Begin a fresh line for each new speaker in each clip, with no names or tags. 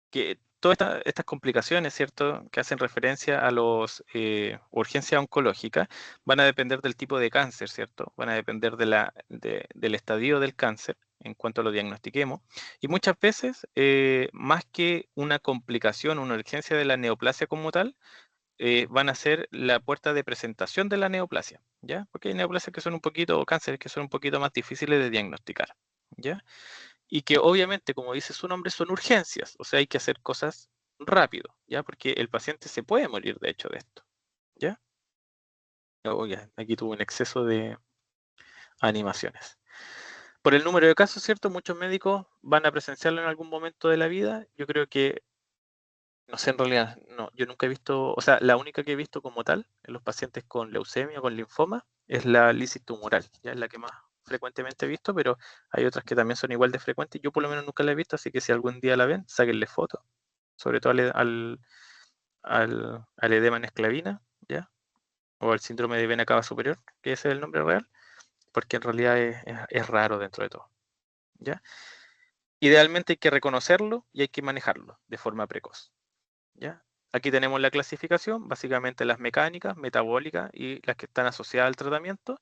que todas estas complicaciones, ¿cierto?, que hacen referencia a los urgencias oncológicas, van a depender del tipo de cáncer, ¿cierto? Van a depender del estadio del cáncer en cuanto lo diagnostiquemos. Y muchas veces, más que una complicación, una urgencia de la neoplasia como tal, van a ser la puerta de presentación de la neoplasia, ¿ya? Porque hay neoplasias que son un poquito, o cánceres que son un poquito más difíciles de diagnosticar, ¿ya? Y que obviamente, como dice su nombre, son urgencias, o sea, hay que hacer cosas rápido, ¿ya? Porque el paciente se puede morir, de hecho, de esto, ¿ya? Oh, ya, aquí tuvo un exceso de animaciones. Por el número de casos, ¿cierto? Muchos médicos van a presenciarlo en algún momento de la vida. Yo creo que, no sé, en realidad, no, yo nunca he visto, o sea, la única que he visto como tal en los pacientes con leucemia o con linfoma es la lisis tumoral, ya es la que más frecuentemente he visto, pero hay otras que también son igual de frecuentes. Yo por lo menos nunca la he visto, así que si algún día la ven, sáquenle fotos, sobre todo al edema en esclavina, ¿ya? O al síndrome de vena cava superior, que ese es el nombre real, porque en realidad es raro dentro de todo, ¿ya? Idealmente hay que reconocerlo y hay que manejarlo de forma precoz, ¿ya? Aquí tenemos la clasificación, básicamente las mecánicas, metabólicas y las que están asociadas al tratamiento.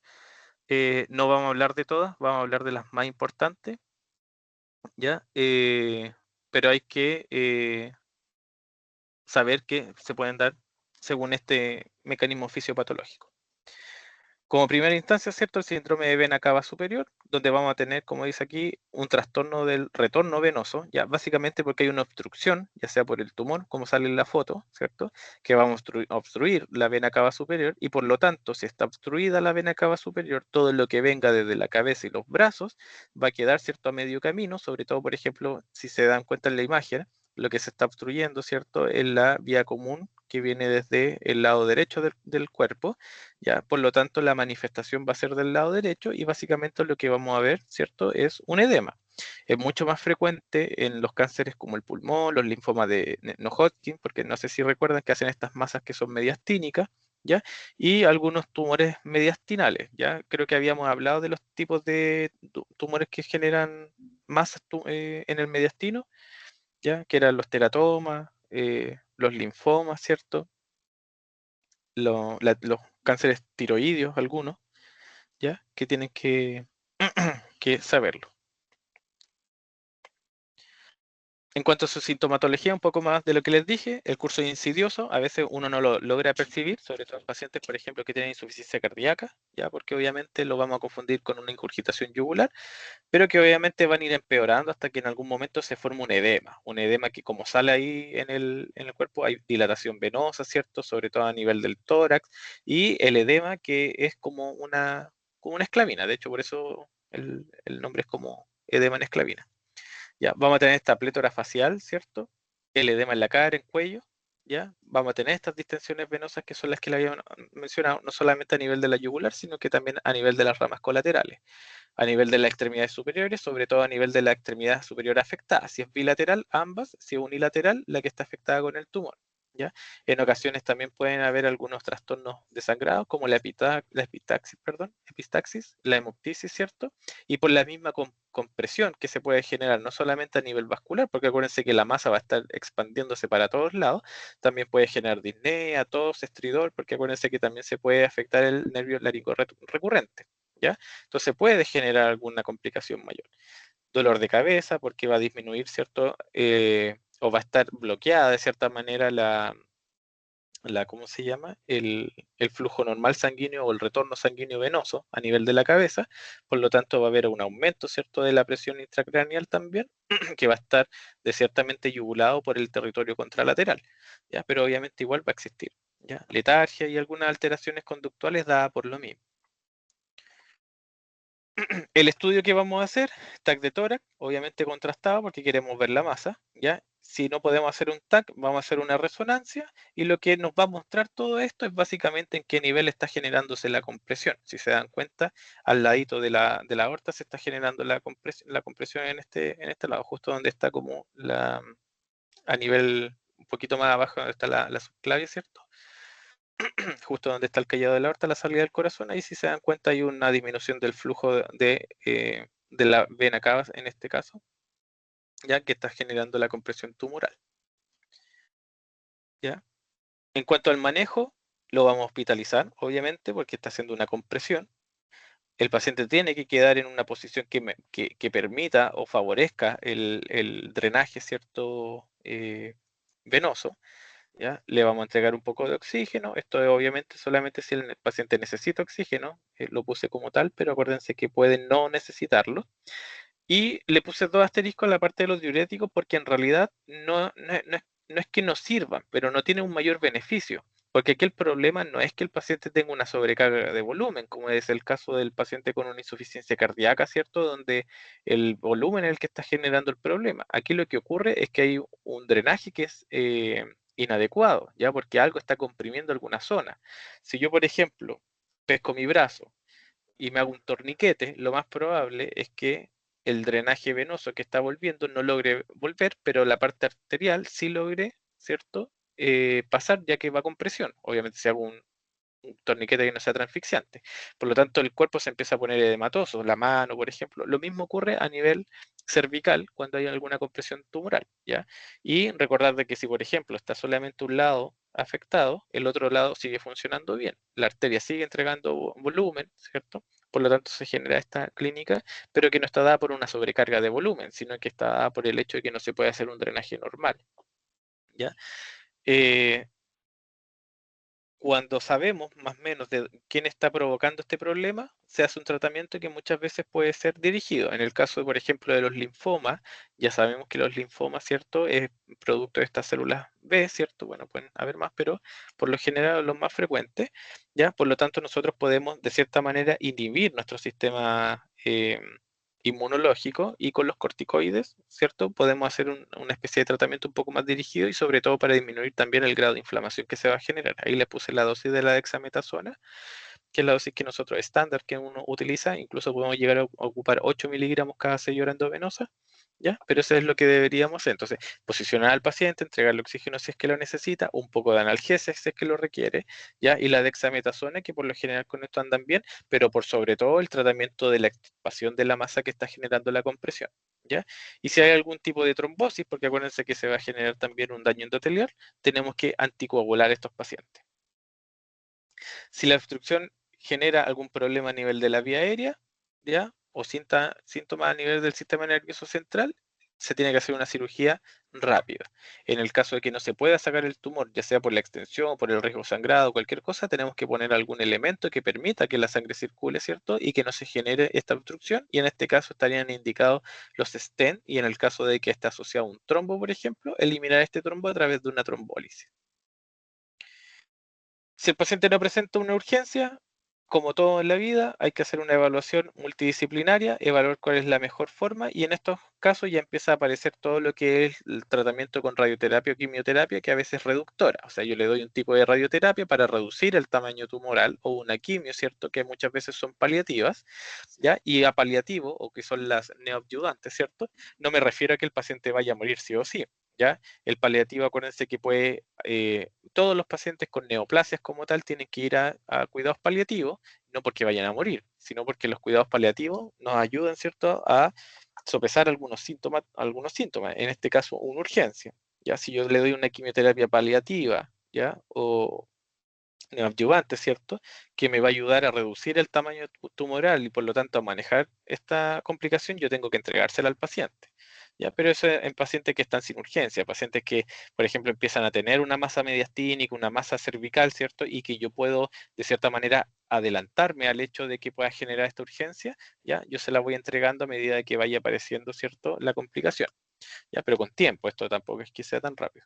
No vamos a hablar de todas, vamos a hablar de las más importantes, ¿ya? Pero hay que saber que se pueden dar según este mecanismo fisiopatológico. Como primera instancia, ¿cierto? El síndrome de vena cava superior, donde vamos a tener, como dice aquí, un trastorno del retorno venoso, ya básicamente porque hay una obstrucción, ya sea por el tumor, como sale en la foto, ¿cierto? Que va a obstruir la vena cava superior y por lo tanto, si está obstruida la vena cava superior, todo lo que venga desde la cabeza y los brazos va a quedar, ¿cierto?, a medio camino, sobre todo, por ejemplo, si se dan cuenta en la imagen, lo que se está obstruyendo, ¿cierto?, es la vía común que viene desde el lado derecho del cuerpo. ¿Ya? Por lo tanto, la manifestación va a ser del lado derecho y básicamente lo que vamos a ver, ¿cierto?, es un edema. Es mucho más frecuente en los cánceres como el pulmón, los linfomas de no Hodgkin, porque no sé si recuerdan que hacen estas masas que son mediastínicas, ¿ya? Y algunos tumores mediastinales, ¿ya? Creo que habíamos hablado de los tipos de tumores que generan masas en el mediastino, ¿ya? Que eran los teratomas, los linfomas, ¿cierto? Los cánceres tiroideos, algunos, ¿ya? Que tienen que saberlo. En cuanto a su sintomatología, un poco más de lo que les dije, el curso es insidioso, a veces uno no lo logra percibir, sobre todo en pacientes, por ejemplo, que tienen insuficiencia cardíaca, ¿ya? Porque obviamente lo vamos a confundir con una ingurgitación yugular, pero que obviamente van a ir empeorando hasta que en algún momento se forma un edema que como sale ahí en el cuerpo hay dilatación venosa, ¿cierto? Sobre todo a nivel del tórax, y el edema que es como una esclavina, de hecho por eso el nombre es como edema en esclavina. Ya, vamos a tener esta plétora facial, ¿cierto? El edema en la cara, en cuello, ¿ya? Vamos a tener estas distensiones venosas que son las que le habíamos mencionado, no solamente a nivel de la yugular, sino que también a nivel de las ramas colaterales, a nivel de las extremidades superiores, sobre todo a nivel de la extremidad superior afectada. Si es bilateral, ambas; si es unilateral, la que está afectada con el tumor, ¿ya? En ocasiones también pueden haber algunos trastornos de sangrado, como la epistaxis, perdón, epistaxis, la hemoptisis, ¿cierto? Y por la misma compresión que se puede generar, no solamente a nivel vascular, porque acuérdense que la masa va a estar expandiéndose para todos lados, también puede generar disnea, tos, estridor, porque acuérdense que también se puede afectar el nervio laringo recurrente, ¿ya? Entonces puede generar alguna complicación mayor. Dolor de cabeza, porque va a disminuir, ¿cierto? O va a estar bloqueada de cierta manera ¿cómo se llama? El flujo normal sanguíneo o el retorno sanguíneo venoso a nivel de la cabeza. Por lo tanto, va a haber un aumento, ¿cierto?, de la presión intracraneal también, que va a estar de ciertamente yugulado por el territorio contralateral, ¿ya? Pero obviamente igual va a existir, ¿ya? Letargia y algunas alteraciones conductuales dadas por lo mismo. El estudio que vamos a hacer, TAC de tórax, obviamente contrastado porque queremos ver la masa, ¿ya? Si no podemos hacer un TAC, vamos a hacer una resonancia y lo que nos va a mostrar todo esto es básicamente en qué nivel está generándose la compresión. Si se dan cuenta, al ladito de la aorta se está generando la compresión en este lado, justo donde está como a nivel un poquito más abajo donde está la subclavia, ¿cierto? Justo donde está el callado de la aorta, la salida del corazón, ahí si se dan cuenta hay una disminución del flujo de la vena cava en este caso, ya que está generando la compresión tumoral. ¿ya? En cuanto al manejo, lo vamos a hospitalizar, obviamente, porque está haciendo una compresión. El paciente tiene que quedar en una posición que permita o favorezca el drenaje, ¿cierto? Venoso, ¿ya? Le vamos a entregar un poco de oxígeno. Esto es obviamente solamente si el paciente necesita oxígeno. Lo puse como tal, pero acuérdense que puede no necesitarlo. Y le puse dos asteriscos a la parte de los diuréticos porque en realidad no es que no sirvan, pero no tiene un mayor beneficio. Porque aquí el problema no es que el paciente tenga una sobrecarga de volumen, como es el caso del paciente con una insuficiencia cardíaca, ¿cierto? Donde el volumen es el que está generando el problema. Aquí lo que ocurre es que hay un drenaje que es inadecuado, ¿ya? Porque algo está comprimiendo alguna zona. Si yo, por ejemplo, pesco mi brazo y me hago un torniquete, lo más probable es que el drenaje venoso que está volviendo no logre volver, pero la parte arterial sí logre, ¿cierto? Pasar ya que va con presión. Obviamente si hago un torniquete que no sea transfixiante. Por lo tanto, el cuerpo se empieza a poner edematoso, la mano, por ejemplo. Lo mismo ocurre a nivel cervical cuando hay alguna compresión tumoral, ¿ya? Y recordar de que si, por ejemplo, está solamente un lado afectado, el otro lado sigue funcionando bien. La arteria sigue entregando volumen, ¿cierto? Por lo tanto, se genera esta clínica, pero que no está dada por una sobrecarga de volumen, sino que está dada por el hecho de que no se puede hacer un drenaje normal, ¿ya? Eh, Cuando sabemos más o menos de quién está provocando este problema, se hace un tratamiento que muchas veces puede ser dirigido. En el caso, por ejemplo, de los linfomas, ya sabemos que los linfomas, ¿cierto?, es producto de estas células B, ¿cierto? Bueno, pueden haber más, pero por lo general los más frecuentes, ¿ya? Por lo tanto, nosotros podemos, de cierta manera, inhibir nuestro sistema inmunológico y con los corticoides, ¿cierto? Podemos hacer una especie de tratamiento un poco más dirigido y sobre todo para disminuir también el grado de inflamación que se va a generar. Ahí le puse la dosis de la dexametasona, que es la dosis que nosotros estándar que uno utiliza, incluso podemos llegar a ocupar 8 miligramos cada 6 horas endovenosa, ¿ya? Pero eso es lo que deberíamos hacer. Entonces, posicionar al paciente, entregarle oxígeno si es que lo necesita, un poco de analgesia si es que lo requiere, ¿ya? Y la dexametasona, que por lo general con esto andan bien, pero por sobre todo el tratamiento de la extirpación de la masa que está generando la compresión, ¿ya? Y si hay algún tipo de trombosis, porque acuérdense que se va a generar también un daño endotelial, tenemos que anticoagular a estos pacientes. Si la obstrucción genera algún problema a nivel de la vía aérea, ¿ya? O síntomas a nivel del sistema nervioso central, se tiene que hacer una cirugía rápida. En el caso de que no se pueda sacar el tumor, ya sea por la extensión, por el riesgo sangrado, cualquier cosa, tenemos que poner algún elemento que permita que la sangre circule, ¿cierto? Y que no se genere esta obstrucción. Y en este caso estarían indicados los stent y en el caso de que esté asociado a un trombo, por ejemplo, eliminar este trombo a través de una trombólisis. Si el paciente no presenta una urgencia, como todo en la vida, hay que hacer una evaluación multidisciplinaria, evaluar cuál es la mejor forma y en estos casos ya empieza a aparecer todo lo que es el tratamiento con radioterapia o quimioterapia, que a veces es reductora. O sea, yo le doy un tipo de radioterapia para reducir el tamaño tumoral o una quimio, ¿cierto? Que muchas veces son paliativas, ¿ya? Y a paliativo, o que son las neoadyuvantes, ¿cierto? No me refiero a que el paciente vaya a morir sí o sí, ¿ya? El paliativo, acuérdense que puede, todos los pacientes con neoplasias como tal tienen que ir a cuidados paliativos, no porque vayan a morir, sino porque los cuidados paliativos nos ayudan, ¿cierto?, a sopesar algunos síntomas, en este caso una urgencia, ¿ya? Si yo le doy una quimioterapia paliativa, ¿ya? O neoadyuvante, ¿cierto? Que me va a ayudar a reducir el tamaño tumoral y por lo tanto a manejar esta complicación, yo tengo que entregársela al paciente. ¿Ya? Pero eso en pacientes que están sin urgencia, pacientes que, por ejemplo, empiezan a tener una masa mediastínica, una masa cervical, ¿cierto? Y que yo puedo, de cierta manera, adelantarme al hecho de que pueda generar esta urgencia, ¿ya? Yo se la voy entregando a medida que vaya apareciendo, ¿cierto?, la complicación, ¿ya? Pero con tiempo, esto tampoco es que sea tan rápido.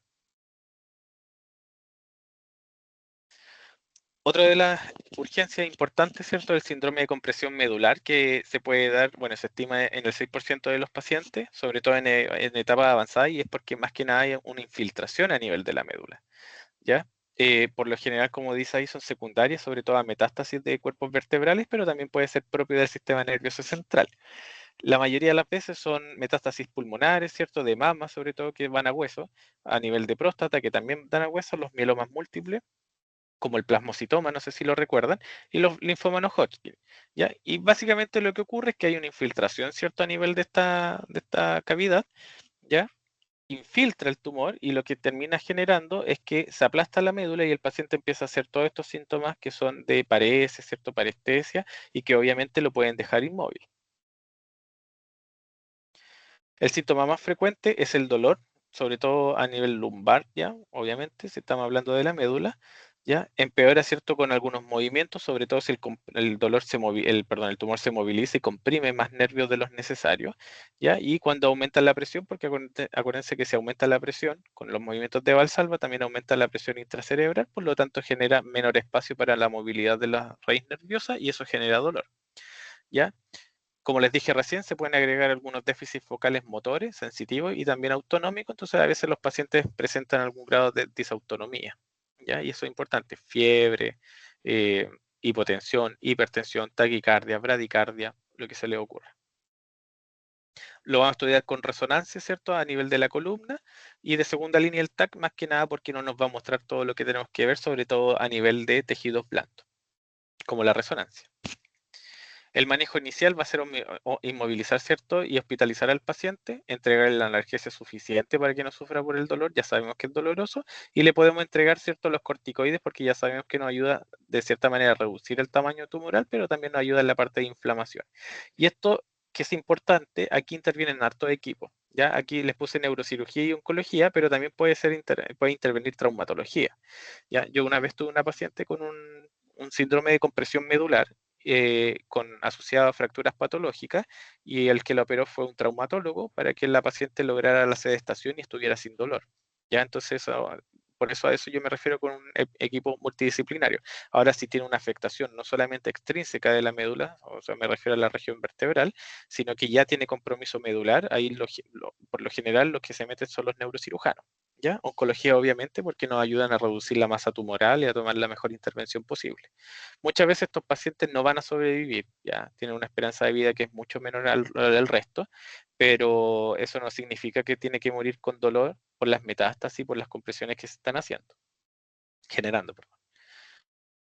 Otra de las urgencias importantes, ¿cierto? El síndrome de compresión medular que se puede dar, bueno, se estima en el 6% de los pacientes, sobre todo en etapas avanzadas, y es porque más que nada hay una infiltración a nivel de la médula, ¿ya? Por lo general, como dice ahí, son secundarias, sobre todo a metástasis de cuerpos vertebrales, pero también puede ser propio del sistema nervioso central. La mayoría de las veces son metástasis pulmonares, ¿cierto? De mama, sobre todo, que van a hueso, a nivel de próstata, que también dan a hueso, los mielomas múltiples como el plasmocitoma, no sé si lo recuerdan, y los linfomas no Hodgkin, ¿ya? Y básicamente lo que ocurre es que hay una infiltración, ¿cierto?, a nivel de esta cavidad, ¿ya? infiltra el tumor y lo que termina generando es que se aplasta la médula y el paciente empieza a hacer todos estos síntomas que son de paresis, ¿cierto? Parestesia, y que obviamente lo pueden dejar inmóvil. El síntoma más frecuente es el dolor, sobre todo a nivel lumbar, ya, obviamente, si estamos hablando de la médula, ya, empeora, ¿cierto?, con algunos movimientos, sobre todo si el dolor el tumor se moviliza y comprime más nervios de los necesarios, ya, y cuando aumenta la presión, porque acuérdense que si aumenta la presión con los movimientos de Valsalva, también aumenta la presión intracerebral, por lo tanto genera menor espacio para la movilidad de la raíz nerviosa y eso genera dolor, ¿ya? Como les dije recién, se pueden agregar algunos déficits focales motores, sensitivos y también autonómicos, entonces a veces los pacientes presentan algún grado de disautonomía, ¿ya? Y eso es importante, fiebre, eh, hipotensión, hipertensión, taquicardia, bradicardia, lo que se le ocurra. Lo vamos a estudiar con resonancia, ¿cierto? A nivel de la columna y de segunda línea el TAC, más que nada porque no nos va a mostrar todo lo que tenemos que ver, sobre todo a nivel de tejidos blandos, como la resonancia. El manejo inicial va a ser inmovilizar, ¿cierto? Y hospitalizar al paciente, entregarle la analgesia suficiente para que no sufra por el dolor, ya sabemos que es doloroso, y le podemos entregar, ¿cierto?, los corticoides porque ya sabemos que nos ayuda de cierta manera a reducir el tamaño tumoral, pero también nos ayuda en la parte de inflamación. Y esto, que es importante, aquí intervienen hartos equipos. ¿Ya? Aquí les puse neurocirugía y oncología, pero también puede intervenir traumatología. ¿Ya? Yo una vez tuve una paciente con un síndrome de compresión medular asociado a fracturas patológicas y el que la operó fue un traumatólogo para que la paciente lograra la sedestación y estuviera sin dolor. ¿Ya? Entonces, por eso a eso yo me refiero con un equipo multidisciplinario. Ahora, si tiene una afectación no solamente extrínseca de la médula, o sea, me refiero a la región vertebral, sino que ya tiene compromiso medular, ahí por lo general los que se meten son los neurocirujanos. ¿Ya? Oncología, obviamente, porque nos ayudan a reducir la masa tumoral y a tomar la mejor intervención posible. Muchas veces estos pacientes no van a sobrevivir, ya tienen una esperanza de vida que es mucho menor al resto, pero eso no significa que tiene que morir con dolor por las metástasis, por las compresiones que se están generando, perdón.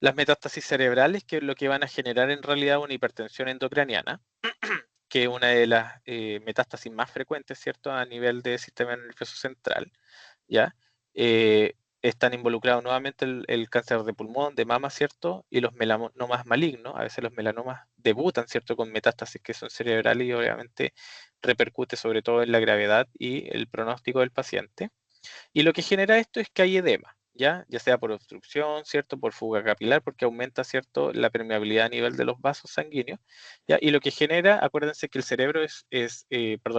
Las metástasis cerebrales, que es lo que van a generar en realidad una hipertensión endocraniana, que es una de las metástasis más frecuentes, ¿cierto?, a nivel del sistema nervioso central, ¿ya? Están involucrados nuevamente el cáncer de pulmón, de mama, ¿cierto? Y los melanomas malignos. A veces los melanomas debutan, ¿cierto?, con metástasis que son cerebrales y obviamente repercute sobre todo en la gravedad y el pronóstico del paciente. Y lo que genera esto es que hay edema, ya sea por obstrucción, ¿cierto? Por fuga capilar, porque aumenta, ¿cierto?, la permeabilidad a nivel de los vasos sanguíneos, ¿ya? Y lo que genera, acuérdense que el cerebro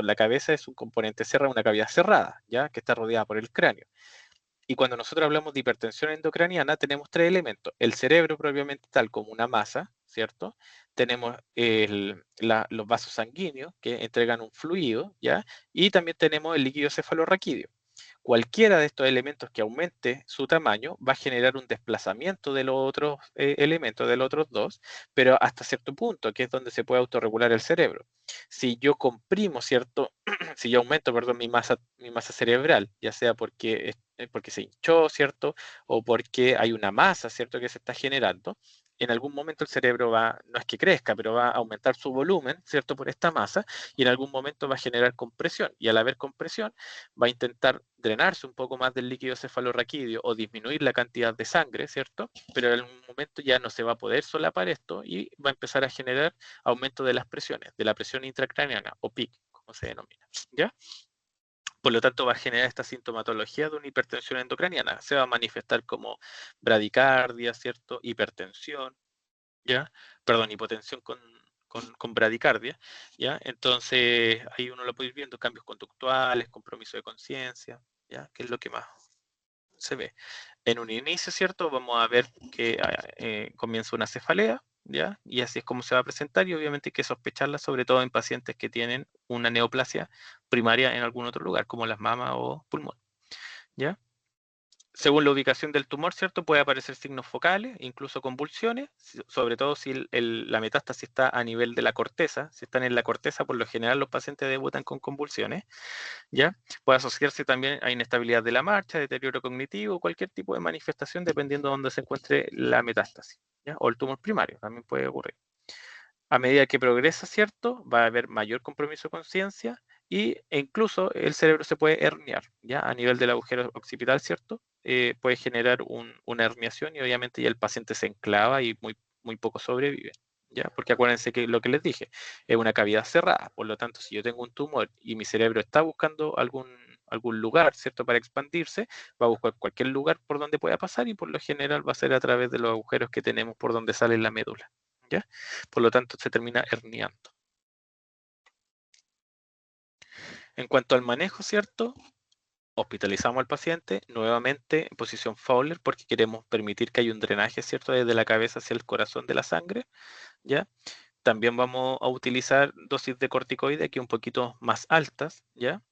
la cabeza es un componente cerrado, una cavidad cerrada, ¿ya? Que está rodeada por el cráneo. Y cuando nosotros hablamos de hipertensión endocraniana, tenemos tres elementos. El cerebro propiamente tal como una masa, ¿cierto? Tenemos los vasos sanguíneos que entregan un fluido, ¿ya? Y también tenemos el líquido cefalorraquídeo. Cualquiera de estos elementos que aumente su tamaño va a generar un desplazamiento de los otros elementos, de los otros dos, pero hasta cierto punto, que es donde se puede autorregular el cerebro. Si yo comprimo, ¿cierto? Si yo aumento, perdón, mi masa cerebral, ya sea porque se hinchó, ¿cierto? O porque hay una masa, ¿cierto?, que se está generando, en algún momento el cerebro no es que crezca, pero va a aumentar su volumen, ¿cierto?, por esta masa, y en algún momento va a generar compresión. Y al haber compresión, va a intentar drenarse un poco más del líquido cefalorraquídeo o disminuir la cantidad de sangre, ¿cierto? Pero en un momento ya no se va a poder solapar esto y va a empezar a generar aumento de las presiones, de la presión intracraneana o PIC, como se denomina, ¿ya? Por lo tanto, va a generar esta sintomatología de una hipertensión endocraniana. Se va a manifestar como bradicardia, ¿cierto? Hipertensión, ¿ya? Perdón, hipotensión con bradicardia, ¿ya? Entonces, ahí uno lo puede ir viendo, cambios conductuales, compromiso de conciencia, ¿ya? Que es lo que más se ve. En un inicio, ¿cierto? Vamos a ver que comienza una cefalea, ¿ya? Y así es como se va a presentar y obviamente hay que sospecharla, sobre todo en pacientes que tienen una neoplasia primaria en algún otro lugar, como las mamas o pulmón, ¿ya? Según la ubicación del tumor, ¿cierto? Puede aparecer signos focales, incluso convulsiones, sobre todo si la metástasis está a nivel de la corteza. Si están en la corteza, por lo general los pacientes debutan con convulsiones, ¿ya? Puede asociarse también a inestabilidad de la marcha, deterioro cognitivo, cualquier tipo de manifestación dependiendo de dónde se encuentre la metástasis, ¿ya? O el tumor primario, también puede ocurrir. A medida que progresa, ¿cierto? Va a haber mayor compromiso de conciencia e incluso el cerebro se puede herniar, ¿ya? A nivel del agujero occipital, ¿cierto? Puede generar una herniación y obviamente ya el paciente se enclava y muy poco sobrevive, ¿ya? Porque acuérdense que lo que les dije, es una cavidad cerrada, por lo tanto, si yo tengo un tumor y mi cerebro está buscando algún lugar, ¿cierto? Para expandirse, va a buscar cualquier lugar por donde pueda pasar y por lo general va a ser a través de los agujeros que tenemos por donde sale la médula, ¿ya? Por lo tanto, se termina herniando. En cuanto al manejo, ¿cierto? Hospitalizamos al paciente nuevamente en posición Fowler porque queremos permitir que haya un drenaje, ¿cierto? Desde la cabeza hacia el corazón de la sangre, ¿ya? También vamos a utilizar dosis de corticoide aquí un poquito más altas, ¿ya?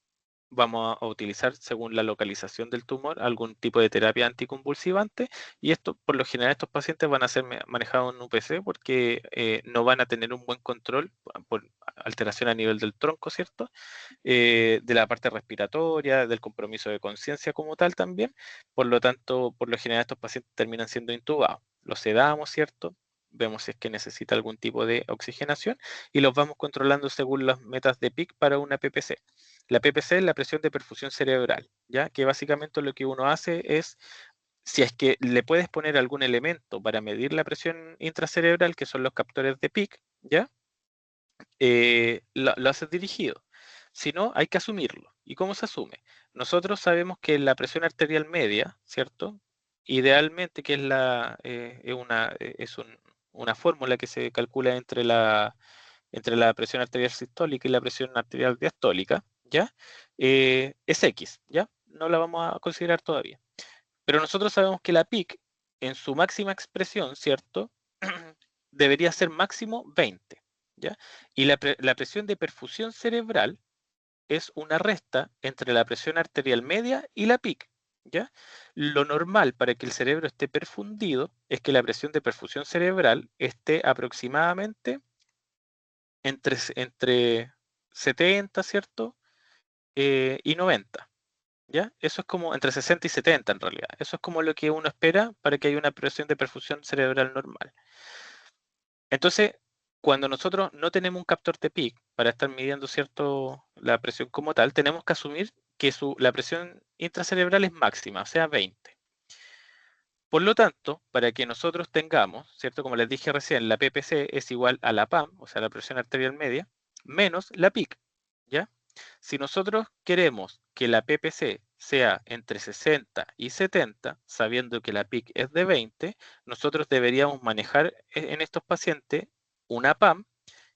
Vamos a utilizar, según la localización del tumor, algún tipo de terapia anticonvulsivante y esto, por lo general, estos pacientes van a ser manejados en UPC porque no van a tener un buen control por alteración a nivel del tronco, ¿cierto? De la parte respiratoria, del compromiso de conciencia como tal también. Por lo tanto, por lo general estos pacientes terminan siendo intubados. Los sedamos, ¿cierto? Vemos si es que necesita algún tipo de oxigenación y los vamos controlando según las metas de PIC para una PPC. La PPC es la presión de perfusión cerebral, ¿ya? Que básicamente lo que uno hace es, si es que le puedes poner algún elemento para medir la presión intracerebral, que son los captores de PIC, ¿ya? Lo haces dirigido. Si no, hay que asumirlo. ¿Y cómo se asume? Nosotros sabemos que la presión arterial media, ¿cierto? Idealmente, que es una fórmula que se calcula entre la presión arterial sistólica y la presión arterial diastólica, ¿ya? Es X, ¿ya? No la vamos a considerar todavía. Pero nosotros sabemos que la PIC, en su máxima expresión, ¿cierto? Debería ser máximo 20, ¿ya? Y la presión de perfusión cerebral es una resta entre la presión arterial media y la PIC, ¿ya? Lo normal para que el cerebro esté perfundido es que la presión de perfusión cerebral esté aproximadamente entre 70, ¿cierto? Y 90. ¿Ya? Eso es como entre 60 y 70 en realidad. Eso es como lo que uno espera para que haya una presión de perfusión cerebral normal. Entonces, cuando nosotros no tenemos un captor de PIC para estar midiendo la presión como tal, tenemos que asumir que la presión intracerebral es máxima, o sea, 20. Por lo tanto, para que nosotros tengamos, ¿cierto? Como les dije recién, la PPC es igual a la PAM, o sea, la presión arterial media, menos la PIC, ¿ya? Si nosotros queremos que la PPC sea entre 60 y 70, sabiendo que la PIC es de 20, nosotros deberíamos manejar en estos pacientes una PAM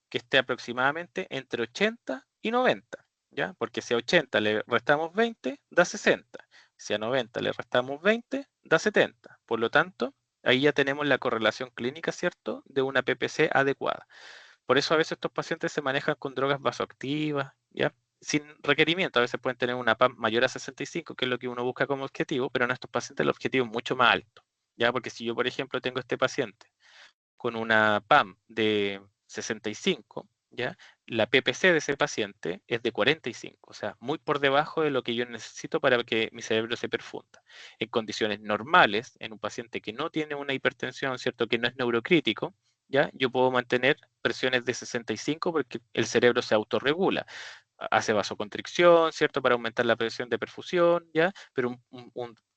que esté aproximadamente entre 80 y 90, ¿ya? Porque si a 80 le restamos 20, da 60. Si a 90 le restamos 20, da 70. Por lo tanto, ahí ya tenemos la correlación clínica, ¿cierto?, de una PPC adecuada. Por eso a veces estos pacientes se manejan con drogas vasoactivas, ¿ya? Sin requerimiento. A veces pueden tener una PAM mayor a 65, que es lo que uno busca como objetivo, pero en estos pacientes el objetivo es mucho más alto, ¿ya? Porque si yo, por ejemplo, tengo este paciente con una PAM de 65, ¿ya? La PPC de ese paciente es de 45, o sea, muy por debajo de lo que yo necesito para que mi cerebro se perfunda. En condiciones normales, en un paciente que no tiene una hipertensión, ¿cierto? Que no es neurocrítico, ¿ya? Yo puedo mantener presiones de 65 porque el cerebro se autorregula. Hace vasoconstricción, ¿cierto? Para aumentar la presión de perfusión, ¿ya? Pero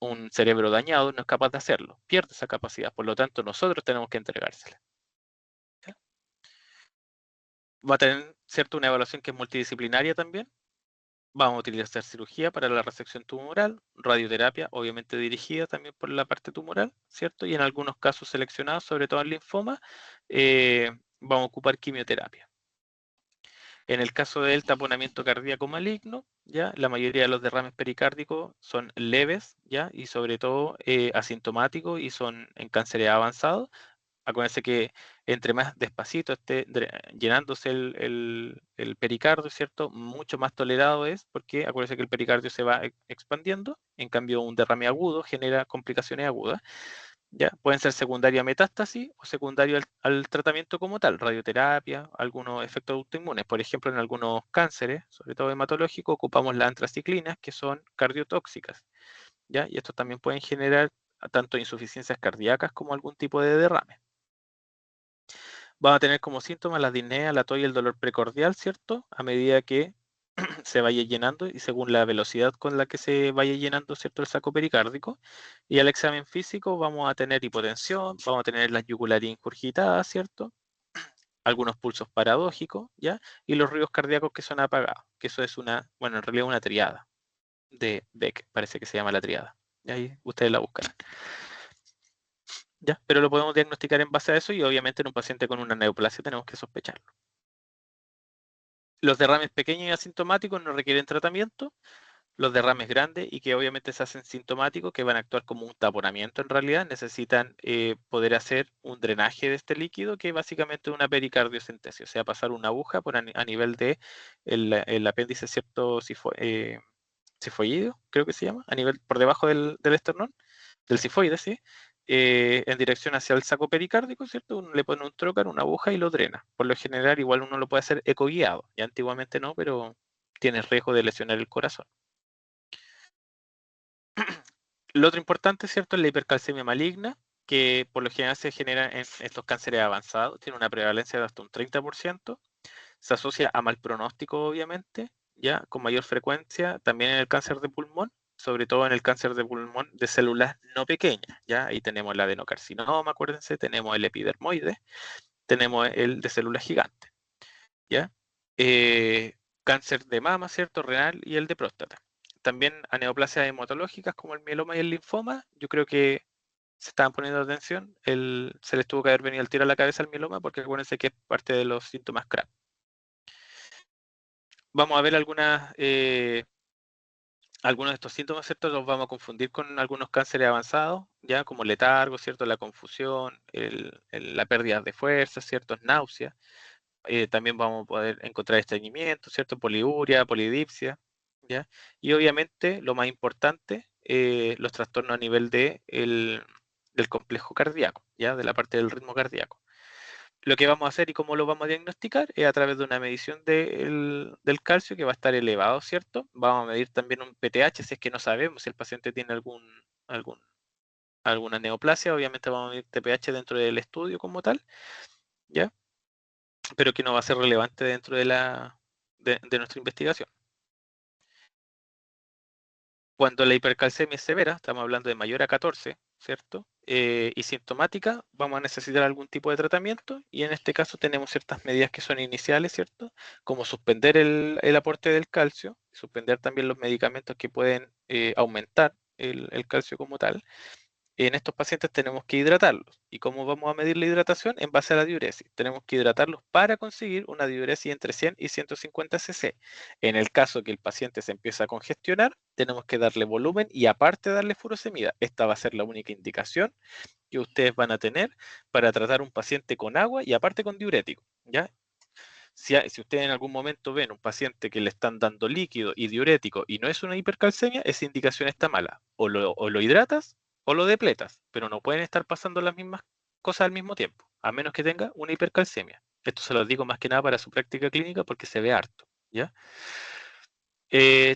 un cerebro dañado no es capaz de hacerlo, pierde esa capacidad, por lo tanto nosotros tenemos que entregársela. ¿Ya? Va a tener, ¿cierto? Una evaluación que es multidisciplinaria también. Vamos a utilizar cirugía para la resección tumoral, radioterapia, obviamente dirigida también por la parte tumoral, ¿cierto? Y en algunos casos seleccionados, sobre todo en linfoma, vamos a ocupar quimioterapia. En el caso del taponamiento cardíaco maligno, ¿ya? La mayoría de los derrames pericárdicos son leves, ¿ya? Y sobre todo asintomáticos y son en cánceres avanzados. Acuérdense que entre más despacito esté llenándose el pericardio, ¿cierto? Mucho más tolerado es, porque acuérdense que el pericardio se va expandiendo, en cambio un derrame agudo genera complicaciones agudas. ¿Ya? Pueden ser secundario a metástasis o secundario al tratamiento como tal, radioterapia, algunos efectos autoinmunes. Por ejemplo, en algunos cánceres, sobre todo hematológicos, ocupamos las antraciclinas, que son cardiotóxicas, ¿ya? Y estos también pueden generar tanto insuficiencias cardíacas como algún tipo de derrame. Van a tener como síntomas la disnea, la tos y el dolor precordial, ¿cierto? A medida que se vaya llenando y según la velocidad con la que se vaya llenando, ¿cierto?, el saco pericárdico. Y al examen físico vamos a tener hipotensión, vamos a tener las yugulares ingurgitadas, ¿cierto? Algunos pulsos paradójicos, ¿ya? Y los ruidos cardíacos que son apagados, que eso es una, bueno, en realidad una triada de Beck, parece que se llama la triada. Y ahí ustedes la buscan. ¿Ya? Pero lo podemos diagnosticar en base a eso y obviamente en un paciente con una neoplasia tenemos que sospecharlo. Los derrames pequeños y asintomáticos no requieren tratamiento. Los derrames grandes y que obviamente se hacen sintomáticos, que van a actuar como un taponamiento en realidad, necesitan poder hacer un drenaje de este líquido, que básicamente es una pericardiocentesis, o sea, pasar una aguja por a nivel de el apéndice cierto sifoideo, creo que se llama, a nivel por debajo del esternón, del sifoide, sí, en dirección hacia el saco pericárdico, ¿cierto? Uno le pone un trocar, una aguja y lo drena. Por lo general, igual uno lo puede hacer ecoguiado, ya antiguamente no, pero tiene riesgo de lesionar el corazón. Lo otro importante, ¿cierto?, es la hipercalcemia maligna, que por lo general se genera en estos cánceres avanzados, tiene una prevalencia de hasta un 30%, se asocia a mal pronóstico, obviamente, ya con mayor frecuencia, también en el cáncer de pulmón, sobre todo en el cáncer de pulmón de células no pequeñas, ya ahí tenemos el adenocarcinoma, acuérdense, tenemos el epidermoide, tenemos el de células gigantes, ya. Eh, Cáncer de mama, ¿cierto?, renal y el de próstata. También a neoplasias hematológicas como el mieloma y el linfoma, yo creo que se estaban poniendo atención, se les tuvo que haber venido el tiro a la cabeza al mieloma porque acuérdense que es parte de los síntomas CRAP. Vamos a ver algunos de estos síntomas, ¿cierto? Los vamos a confundir con algunos cánceres avanzados, ya como letargo, ¿cierto? La confusión, la pérdida de fuerza, ¿cierto? Náuseas. También vamos a poder encontrar estreñimiento, ¿cierto? Poliuria, polidipsia, ¿ya? Y obviamente, lo más importante, los trastornos a nivel del complejo cardíaco, ¿ya? De la parte del ritmo cardíaco. Lo que vamos a hacer y cómo lo vamos a diagnosticar es a través de una medición del calcio que va a estar elevado, ¿cierto? Vamos a medir también un PTH si es que no sabemos si el paciente tiene algún, alguna neoplasia, obviamente vamos a medir TPH dentro del estudio como tal, ¿ya? Pero que no va a ser relevante dentro de nuestra investigación. Cuando la hipercalcemia es severa, estamos hablando de mayor a 14, ¿cierto? Y sintomática, vamos a necesitar algún tipo de tratamiento y en este caso tenemos ciertas medidas que son iniciales, ¿cierto? Como suspender el aporte del calcio, suspender también los medicamentos que pueden aumentar el calcio como tal. En estos pacientes tenemos que hidratarlos. ¿Y cómo vamos a medir la hidratación? En base a la diuresis. Tenemos que hidratarlos para conseguir una diuresis entre 100 y 150 cc. En el caso que el paciente se empiece a congestionar, tenemos que darle volumen y aparte darle furosemida. Esta va a ser la única indicación que ustedes van a tener para tratar un paciente con agua y aparte con diurético, ¿ya? Si ustedes en algún momento ven un paciente que le están dando líquido y diurético y no es una hipercalcemia, esa indicación está mala. O lo hidratas o lo depletas, pero no pueden estar pasando las mismas cosas al mismo tiempo, a menos que tenga una hipercalcemia. Esto se lo digo más que nada para su práctica clínica porque se ve harto, ¿ya?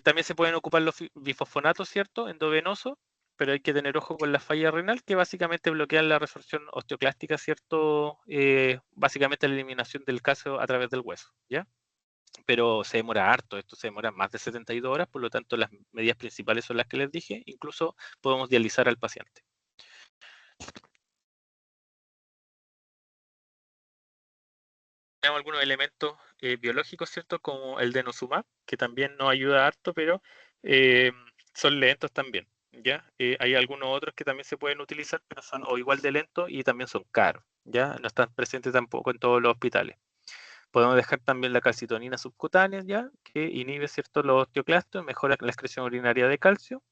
También se pueden ocupar los bifosfonatos, ¿cierto? Endovenoso, pero hay que tener ojo con la falla renal, que básicamente bloquean la resorción osteoclástica, ¿cierto? Básicamente la eliminación del calcio a través del hueso, ¿ya? Pero se demora harto, esto se demora más de 72 horas, por lo tanto las medidas principales son las que les dije, incluso podemos dializar al paciente. Tenemos algunos elementos biológicos, ¿cierto? Como el denosumab, que también nos ayuda harto, pero eh, son lentos también, ¿ya? Hay algunos otros que también se pueden utilizar, pero son o igual de lentos y también son caros, ¿ya? No están presentes tampoco en todos los hospitales. Podemos dejar también la calcitonina subcutánea, ¿ya? Que inhibe, ¿cierto?, los osteoclastos, mejora la excreción urinaria de calcio,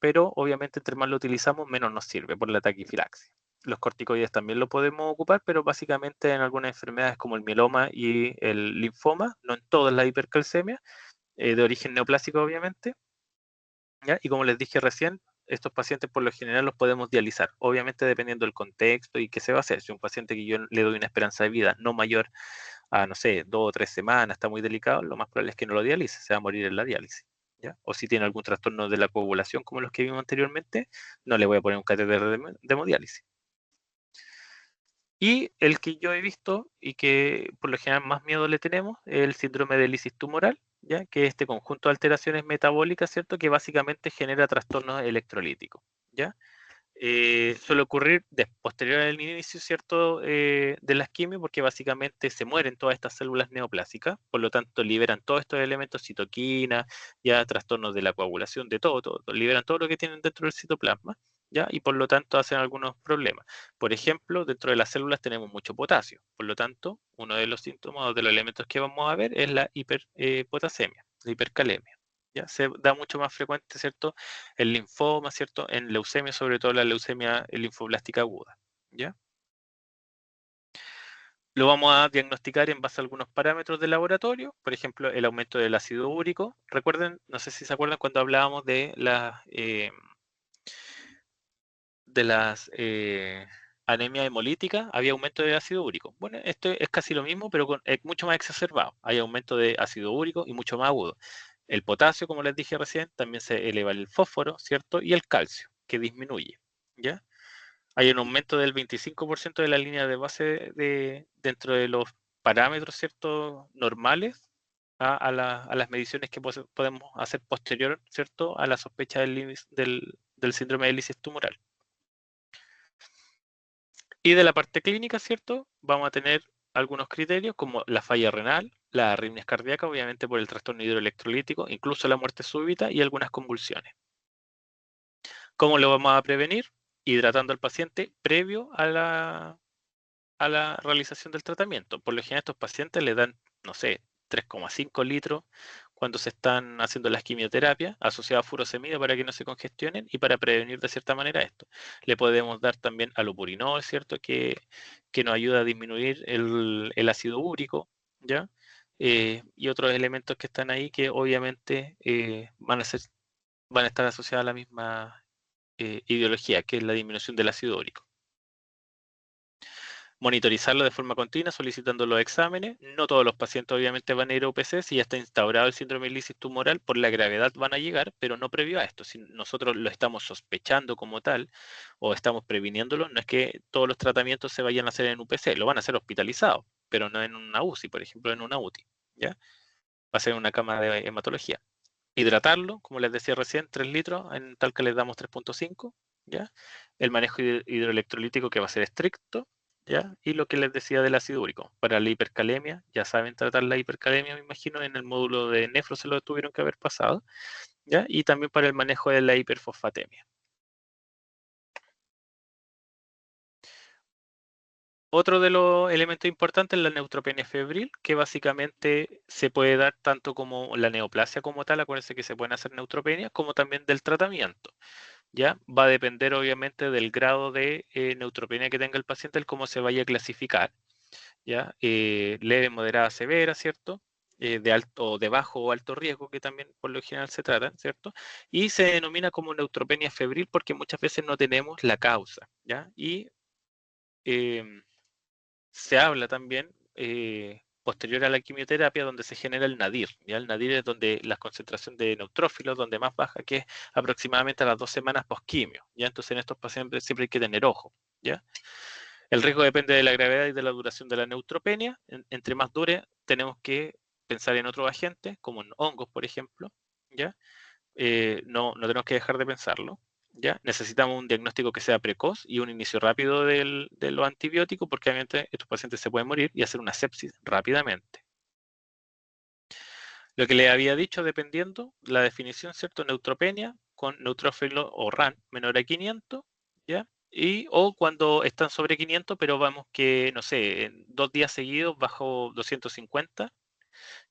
pero obviamente entre más lo utilizamos, menos nos sirve por la taquifilaxis. Los corticoides también lo podemos ocupar, pero básicamente en algunas enfermedades como el mieloma y el linfoma, no en todas las hipercalcemias, de origen neoplásico obviamente, ¿ya? Y como les dije recién, estos pacientes por lo general los podemos dializar, obviamente dependiendo del contexto y qué se va a hacer. Si un paciente que yo le doy una esperanza de vida no mayor a, no sé, 2 o 3 semanas, está muy delicado, lo más probable es que no lo dialice, se va a morir en la diálisis, ¿ya? O si tiene algún trastorno de la coagulación como los que vimos anteriormente, no le voy a poner un catéter de hemodiálisis. Y el que yo he visto y que por lo general más miedo le tenemos es el síndrome de lisis tumoral, ¿ya? Que es este conjunto de alteraciones metabólicas, ¿cierto? Que básicamente genera trastornos electrolíticos, ¿ya? Suele ocurrir posterior al inicio, ¿cierto? De las quimios, porque básicamente se mueren todas estas células neoplásicas, por lo tanto liberan todos estos elementos, citoquina, ya trastornos de la coagulación, de todo, liberan todo lo que tienen dentro del citoplasma, ¿ya? Y por lo tanto hacen algunos problemas. Por ejemplo, dentro de las células tenemos mucho potasio, por lo tanto, uno de los síntomas o de los elementos que vamos a ver es la hiperpotasemia, la hipercalemia. ¿Ya? Se da mucho más frecuente, ¿cierto? El linfoma, ¿cierto? En leucemia, sobre todo la leucemia linfoblástica aguda, ¿ya? Lo vamos a diagnosticar en base a algunos parámetros de laboratorio, por ejemplo, el aumento del ácido úrico. Recuerden, no sé si se acuerdan cuando hablábamos de las anemia hemolítica, había aumento de ácido úrico. Bueno, esto es casi lo mismo, pero es mucho más exacerbado. Hay aumento de ácido úrico y mucho más agudo. El potasio, como les dije recién, también se eleva el fósforo, ¿cierto? Y el calcio, que disminuye, ¿ya? Hay un aumento del 25% de la línea de base dentro de los parámetros, ¿cierto? Normales a las mediciones que podemos hacer posterior, ¿cierto? A la sospecha del síndrome de lisis tumoral. Y de la parte clínica, ¿cierto? Vamos a tener algunos criterios como la falla renal, las arritmias cardíacas, obviamente por el trastorno hidroelectrolítico, incluso la muerte súbita y algunas convulsiones. ¿Cómo lo vamos a prevenir? Hidratando al paciente previo a la realización del tratamiento. Por lo general, estos pacientes le dan, no sé, 3,5 litros cuando se están haciendo las quimioterapias, asociadas a furosemida para que no se congestionen y para prevenir de cierta manera esto. Le podemos dar también alopurinol, ¿cierto? Que nos ayuda a disminuir el ácido úrico, ¿ya? Y otros elementos que están ahí que obviamente van a estar asociados a la misma ideología, que es la disminución del ácido úrico. Monitorizarlo de forma continua, solicitando los exámenes. No todos los pacientes obviamente van a ir a UPC, si ya está instaurado el síndrome de lisis tumoral, por la gravedad van a llegar, pero no previo a esto. Si nosotros lo estamos sospechando como tal o estamos previniéndolo, no es que todos los tratamientos se vayan a hacer en UPC, lo van a hacer hospitalizados, pero no en una UCI, por ejemplo, en una UTI, ¿ya? Va a ser en una cama de hematología. Hidratarlo, como les decía recién, 3 litros, en tal que les damos 3,5, ¿ya? El manejo hidroelectrolítico que va a ser estricto, ¿ya? Y lo que les decía del ácido úrico. Para la hipercalemia, ya saben tratar la hipercalemia, me imagino, en el módulo de nefro se lo tuvieron que haber pasado, ¿ya? Y también para el manejo de la hiperfosfatemia. Otro de los elementos importantes es la neutropenia febril, que básicamente se puede dar tanto como la neoplasia como tal, acuérdense que se pueden hacer neutropenias, como también del tratamiento. ¿Ya? Va a depender obviamente del grado de neutropenia que tenga el paciente, el cómo se vaya a clasificar, ¿ya? Leve, moderada, severa, ¿cierto? De alto, de bajo o alto riesgo, que también por lo general se trata, ¿cierto? Y se denomina como neutropenia febril porque muchas veces no tenemos la causa, ¿ya? Y em, se habla también posterior a la quimioterapia donde se genera el nadir. ¿Ya? El nadir es donde la concentración de neutrófilos, donde más baja, que es aproximadamente a las 2 semanas post-quimio. ¿Ya? Entonces en estos pacientes siempre hay que tener ojo. ¿Ya? El riesgo depende de la gravedad y de la duración de la neutropenia. Entre más dure, tenemos que pensar en otros agentes, como en hongos, por ejemplo. ¿Ya? No tenemos que dejar de pensarlo. ¿Ya? Necesitamos un diagnóstico que sea precoz y un inicio rápido de los antibióticos porque obviamente estos pacientes se pueden morir y hacer una sepsis rápidamente. Lo que les había dicho, dependiendo la definición, ¿cierto? Neutropenia con neutrófilo o RAN menor a 500, ¿ya? O cuando están sobre 500, pero vamos que, no sé, en 2 días seguidos bajo 250,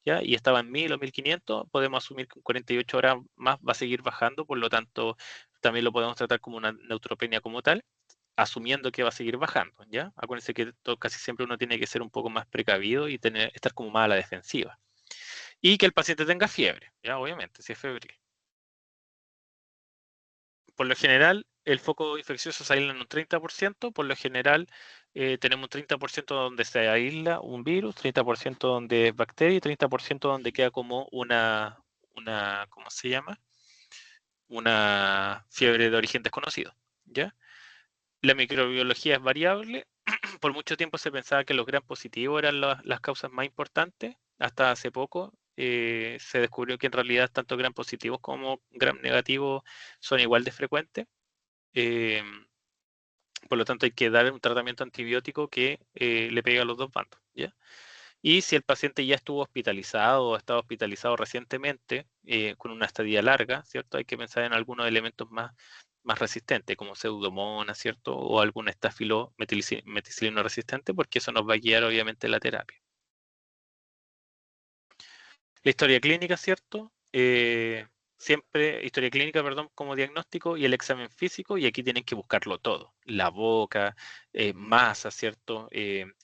¿ya? Y estaba en 1000 o 1500, podemos asumir que en 48 horas más va a seguir bajando, por lo tanto, también lo podemos tratar como una neutropenia como tal, asumiendo que va a seguir bajando, ¿ya? Acuérdense que casi siempre uno tiene que ser un poco más precavido y estar como más a la defensiva. Y que el paciente tenga fiebre, ¿ya? Obviamente, si es febril. Por lo general, el foco infeccioso se aísla en un 30%, por lo general tenemos un 30% donde se aísla un virus, 30% donde es bacteria y 30% donde queda como ¿cómo se llama? Una fiebre de origen desconocido, ¿ya? La microbiología es variable. Por mucho tiempo se pensaba que los gram positivos eran las causas más importantes. Hasta hace poco se descubrió que en realidad tanto gram positivos como gram negativos son igual de frecuentes. Eh, por lo tanto, hay que dar un tratamiento antibiótico que le pegue a los dos bandos, ¿ya? Y si el paciente ya estuvo hospitalizado o ha estado hospitalizado recientemente, con una estadía larga, ¿cierto? Hay que pensar en algunos elementos más resistentes, como pseudomonas, ¿cierto? O algún estafilo meticilino resistente, porque eso nos va a guiar obviamente la terapia. La historia clínica, ¿cierto? Siempre, historia clínica, perdón, como diagnóstico y el examen físico, y aquí tienen que buscarlo todo. La boca, masa, ¿cierto?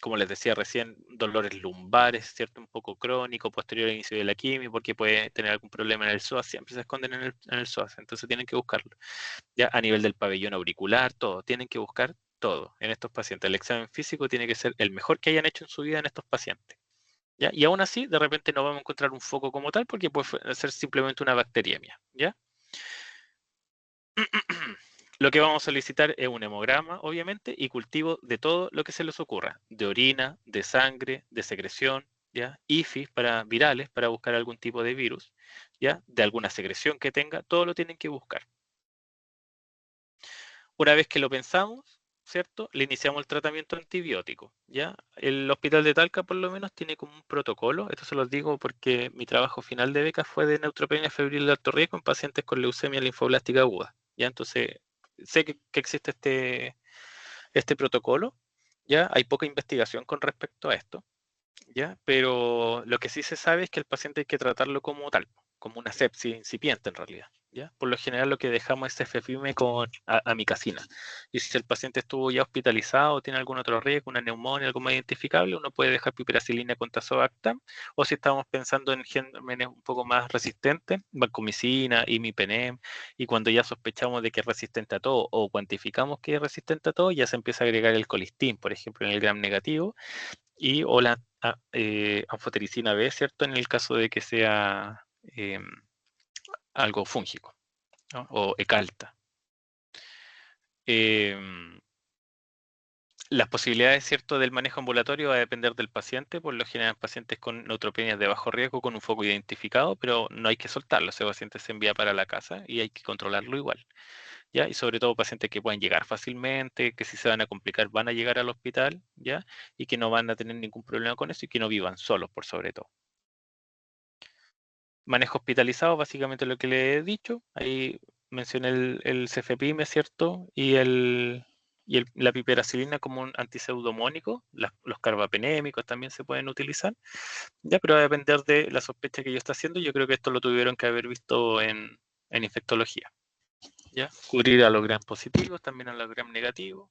Como les decía recién, dolores lumbares, ¿cierto? Un poco crónico, posterior al inicio de la quimio, porque puede tener algún problema en el psoas, siempre se esconden en el psoas, entonces tienen que buscarlo. Ya a nivel del pabellón auricular, todo, tienen que buscar todo en estos pacientes. El examen físico tiene que ser el mejor que hayan hecho en su vida en estos pacientes. ¿Ya? Y aún así, de repente no vamos a encontrar un foco como tal porque puede ser simplemente una bacteriemia, ¿ya? Lo que vamos a solicitar es un hemograma, obviamente, y cultivo de todo lo que se les ocurra, de orina, de sangre, de secreción, ¿ya? IFIs para virales, para buscar algún tipo de virus, ¿ya? De alguna secreción que tenga, todo lo tienen que buscar. Una vez que lo pensamos, ¿cierto? Le iniciamos el tratamiento antibiótico, ¿ya? El Hospital de Talca por lo menos tiene como un protocolo, esto se los digo porque mi trabajo final de beca fue de neutropenia febril de alto riesgo en pacientes con leucemia linfoblástica aguda, ¿ya? Entonces, sé que existe este protocolo, ¿ya? Hay poca investigación con respecto a esto, ¿ya? Pero lo que sí se sabe es que el paciente hay que tratarlo como tal, como una sepsis incipiente en realidad, ¿ya? Por lo general lo que dejamos es cefepime con amicacina. Y si el paciente estuvo ya hospitalizado o tiene algún otro riesgo, una neumonía, algo más identificable, uno puede dejar piperacilina con tazobactam, o si estamos pensando en gérmenes un poco más resistentes, vancomicina, imipenem, y cuando ya sospechamos de que es resistente a todo o cuantificamos que es resistente a todo, ya se empieza a agregar el colistin, por ejemplo, en el gram negativo, y o la anfotericina B, ¿cierto? En el caso de que sea algo fúngico, ¿no? O ECALTA. Las posibilidades, ¿cierto?, del manejo ambulatorio va a depender del paciente, por lo general pacientes con neutropenias de bajo riesgo con un foco identificado, pero no hay que soltarlo, ese paciente se envía para la casa y hay que controlarlo igual, ¿ya? Y sobre todo pacientes que pueden llegar fácilmente, que si se van a complicar van a llegar al hospital, ¿ya? Y que no van a tener ningún problema con eso y que no vivan solos, por sobre todo. Manejo hospitalizado, básicamente lo que le he dicho. Ahí mencioné el cefepime, ¿cierto? La piperacilina como un antiseudomónico. Los carbapenémicos también se pueden utilizar. Ya, pero va a depender de la sospecha que yo esté haciendo. Yo creo que esto lo tuvieron que haber visto en infectología. ¿Ya? Cubrir a los gram positivos, también a los gram negativos.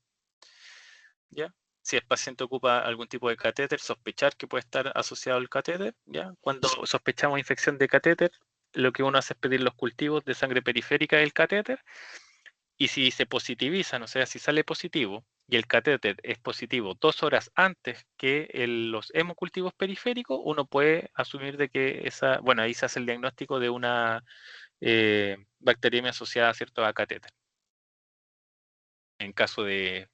¿Ya? Si el paciente ocupa algún tipo de catéter, sospechar que puede estar asociado al catéter, ¿ya? Cuando sospechamos infección de catéter, lo que uno hace es pedir los cultivos de sangre periférica del catéter, y si se positivizan, o sea, si sale positivo y el catéter es positivo 2 horas antes que los hemocultivos periféricos, uno puede asumir de que bueno, ahí se hace el diagnóstico de una bacteriemia asociada, ¿cierto?, a catéter. En caso de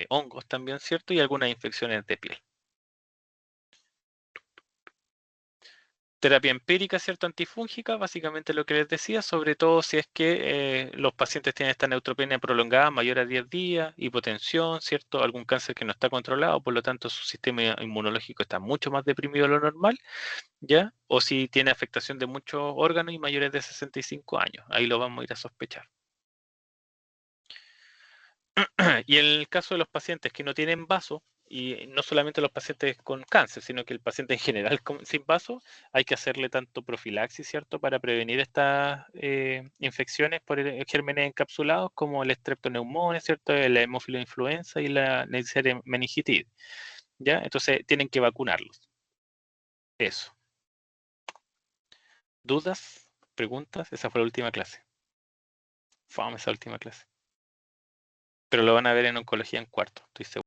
hongos también, ¿cierto? Y algunas infecciones de piel. Terapia empírica, ¿cierto? Antifúngica, básicamente lo que les decía, sobre todo si es que los pacientes tienen esta neutropenia prolongada mayor a 10 días, hipotensión, ¿cierto? Algún cáncer que no está controlado, por lo tanto su sistema inmunológico está mucho más deprimido de lo normal, ¿ya? O si tiene afectación de muchos órganos y mayores de 65 años, ahí lo vamos a ir a sospechar. Y en el caso de los pacientes que no tienen vaso, y no solamente los pacientes con cáncer, sino que el paciente en general sin vaso, hay que hacerle tanto profilaxis, ¿cierto?, para prevenir estas infecciones por gérmenes encapsulados, como el streptoneumonia, ¿cierto?, la hemófilo influenza y la Neisseria meningitis, ¿ya? Entonces tienen que vacunarlos. Eso. ¿Dudas? ¿Preguntas? Esa fue la última clase. Fue esa última clase. Pero lo van a ver en oncología en cuarto, estoy seguro.